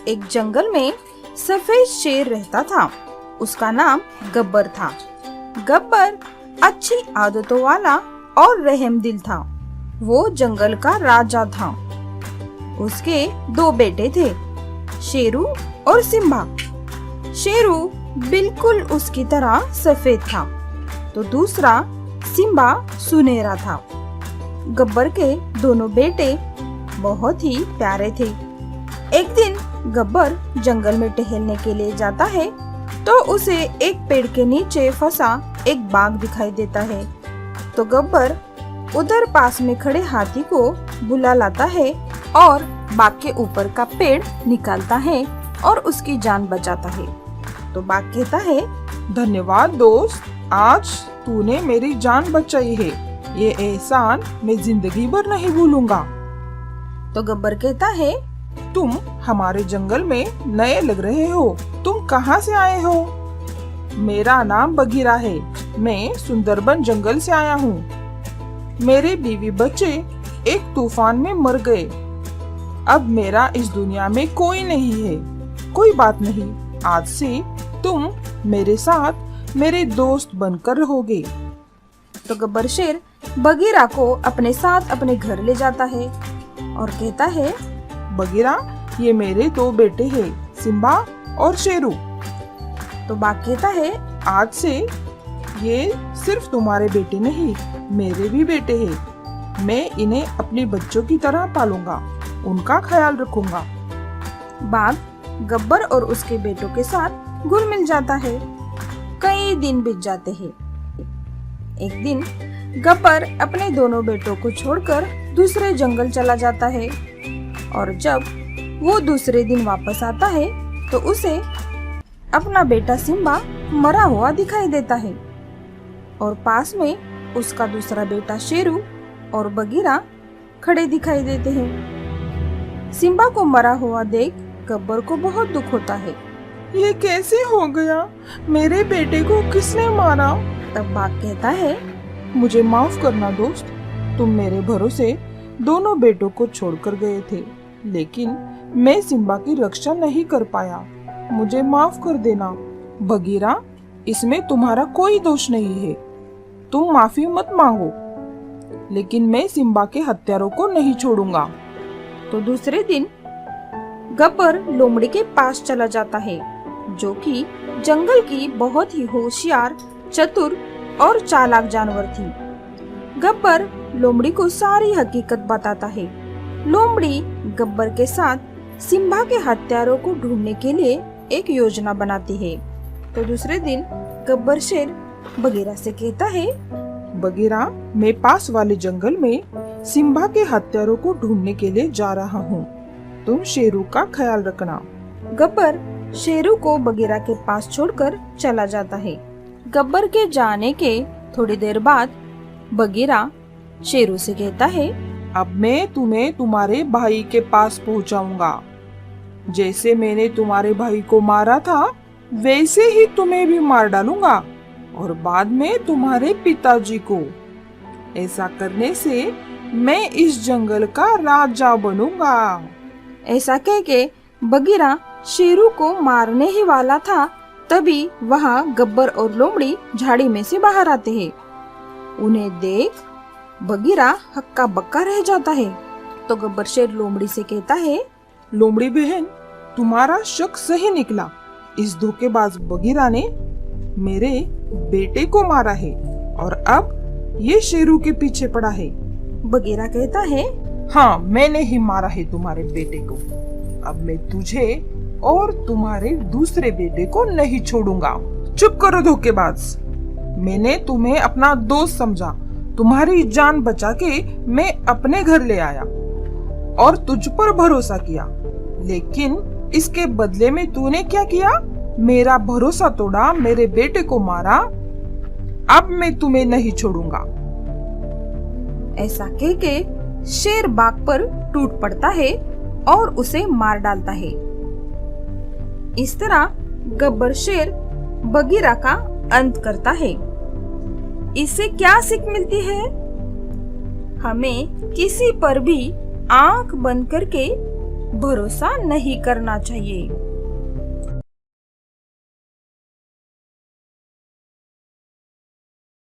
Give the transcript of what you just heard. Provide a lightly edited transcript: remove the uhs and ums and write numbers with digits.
एक जंगल में सफेद शेर रहता था। उसका नाम गब्बर था। गब्बर अच्छी आदतों वाला और रहमदिल था। वो जंगल का राजा था। उसके 2 बेटे थे, शेरू और सिम्बा। शेरू बिल्कुल उसकी तरह सफेद था, तो दूसरा सिम्बा सुनहरा था। गब्बर के दोनों बेटे बहुत ही प्यारे थे। एक दिन गब्बर जंगल में टहलने के लिए जाता है तो उसे एक पेड़ के नीचे फंसा एक बाघ दिखाई देता है। तो गब्बर उधर पास में खड़े हाथी को बुला लाता है और बाघ के ऊपर का पेड़ निकालता है और उसकी जान बचाता है। तो बाघ कहता है, धन्यवाद दोस्त, आज तूने मेरी जान बचाई है। ये एहसान मैं जिंदगी भर नहीं भूलूंगा। तो गब्बर कहता है, तुम हमारे जंगल में नए लग रहे हो। तुम कहाँ से आए हो? मेरा नाम बगीरा है। मैं सुंदरबन जंगल से आया हूँ। मेरे बीवी बच्चे एक तूफान में मर गए। अब मेरा इस दुनिया में कोई नहीं है। कोई बात नहीं, आज से तुम मेरे साथ मेरे दोस्त बनकर रहोगे। तो गब्बर शेर बगीरा को अपने साथ अपने घर ले जाता है और कहता है, बगीरा, ये मेरे 2 बेटे हैं, सिम्बा और शेरू। तो बाघ कहता है, आज से ये सिर्फ तुम्हारे बेटे नहीं, मेरे भी बेटे हैं। मैं इन्हें अपने बच्चों की तरह पालूंगा, उनका ख्याल रखूंगा। बाघ गब्बर और उसके बेटों के साथ घुल मिल जाता है। कई दिन बीत जाते हैं। एक दिन गब्बर अपने दोनों बेटों को छोड़कर दूसरे जंगल चला जाता है और जब वो दूसरे दिन वापस आता है तो उसे अपना बेटा सिम्बा मरा हुआ दिखाई देता है और पास में उसका दूसरा बेटा शेरू और बगीरा खड़े दिखाई देते हैं। सिम्बा को मरा हुआ देख गब्बर को बहुत दुख होता है। ये कैसे हो गया? मेरे बेटे को किसने मारा? तब बाघ कहता है, मुझे माफ करना दोस्त, तुम मेरे भरोसे दोनों बेटों को छोड़कर गए थे, लेकिन मैं सिम्बा की रक्षा नहीं कर पाया। मुझे माफ कर देना। बगीरा, इसमें तुम्हारा कोई दोष नहीं है। तुम माफी मत मांगो, लेकिन मैं सिम्बा के हत्यारों को नहीं छोड़ूंगा। तो दूसरे दिन गब्बर लोमड़ी के पास चला जाता है, जो कि जंगल की बहुत ही होशियार, चतुर और चालाक जानवर थी। गब्बर लोमड़ी को सारी हकीकत बताता है। लोमड़ी गब्बर के साथ सिम्बा के हत्यारों को ढूंढने के लिए एक योजना बनाती है। तो दूसरे दिन गब्बर शेर बगीरा से कहता है, बगीरा, मैं पास वाले जंगल में सिम्बा के हत्यारों को ढूंढने के लिए जा रहा हूँ। तुम शेरू का ख्याल रखना। गब्बर शेरू को बगीरा के पास छोड़कर चला जाता है। गब्बर के जाने के थोड़ी देर बाद बगीरा शेरू से कहता है, अब मैं तुम्हें तुम्हारे भाई के पास पहुंचाऊंगा। जैसे मैंने तुम्हारे भाई को मारा था, वैसे ही तुम्हें भी मार डालूंगा और बाद में तुम्हारे पिताजी को। ऐसा करने से मैं इस जंगल का राजा बनूंगा। ऐसा कह के बगीरा शेरू को मारने ही वाला था, तभी वहाँ गब्बर और लोमड़ी झाड़ी में से बाहर आते हैं। उन्हें देख बगीरा हक्का बक्का रह जाता है। तो गब्बर शेर लोमड़ी से कहता है, लोमड़ी बहन, तुम्हारा शक सही निकला। इस धोखेबाज बगीरा ने मेरे बेटे को मारा है और अब ये शेरू के पीछे पड़ा है। बगीरा कहता है, हाँ, मैंने ही मारा है तुम्हारे बेटे को। अब मैं तुझे और तुम्हारे दूसरे बेटे को नहीं छोड़ूंगा। चुप करो धोखेबाज। मैंने तुम्हें अपना दोस्त समझा, तुम्हारी जान बचा के मैं अपने घर ले आया और तुझ पर भरोसा किया, लेकिन इसके बदले में तूने क्या किया? मेरा भरोसा तोड़ा, मेरे बेटे को मारा। अब मैं तुम्हें नहीं छोड़ूंगा। ऐसा कह के शेर बाघ पर टूट पड़ता है और उसे मार डालता है। इस तरह गब्बर शेर बगीरा का अंत करता है। इससे क्या सीख मिलती है? हमें किसी पर भी आंख बंद करके भरोसा नहीं करना चाहिए।